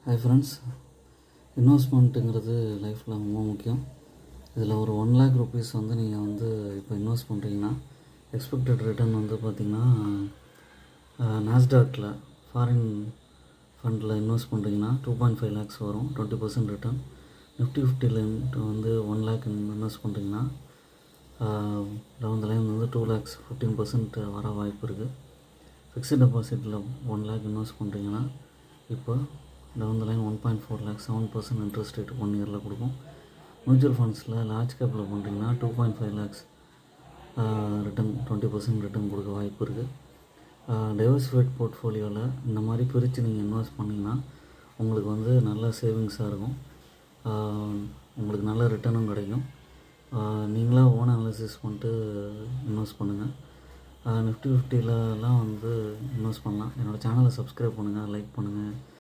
Hi friends, இன்வெஸ்ட்மெண்ட்டுங்கிறது லைஃப்பில் ரொம்ப முக்கியம். இதில் ஒரு 1,00,000 ருபீஸ் வந்து நீங்கள் வந்து இப்போ இன்வெஸ்ட் பண்ணுறீங்கன்னா எக்ஸ்பெக்டட் ரிட்டர்ன் வந்து பார்த்திங்கன்னா நாஸ்டாக்கில் ஃபாரின் ஃபண்டில் இன்வெஸ்ட் பண்ணுறீங்கன்னா 2.5 lakhs வரும், 20% ரிட்டர்ன். நிஃப்டி 50 வந்து 1 lakh இன்வெஸ்ட் பண்ணுறீங்கன்னா டவுன் த லைன் வந்து 2 lakhs 15% வர வாய்ப்பு இருக்குது. ஃபிக்ஸ்டு டெபாசிட்டில் 1 lakh இன்வெஸ்ட் பண்ணுறீங்கன்னா இப்போ down the line 1.4 lakhs 7% interest rate 1 yearல கொடுக்கும். மியூச்சுவல் ஃபண்ட்ஸில் லார்ஜ் கேப்பில் பண்ணுறீங்கன்னா 2.5 lakhs ரிட்டன் 20% ரிட்டன் கொடுக்க வாய்ப்பு இருக்குது. டைவர்சிஃபைட் போர்ட்ஃபோலியோவில் இந்த மாதிரி பிரித்து நீங்கள் இன்வெஸ்ட் பண்ணிங்கன்னா உங்களுக்கு வந்து நல்ல சேவிங்ஸாக இருக்கும், உங்களுக்கு நல்ல ரிட்டனும் கிடைக்கும். நீங்களாக ஓன் அனாலிசிஸ் பண்ணிட்டு இன்வெஸ்ட் பண்ணுங்கள். நிஃப்டி 50லலாம் வந்து இன்வெஸ்ட் பண்ணலாம். என்னோடய சேனலை சப்ஸ்கிரைப் பண்ணுங்கள், லைக் பண்ணுங்கள்.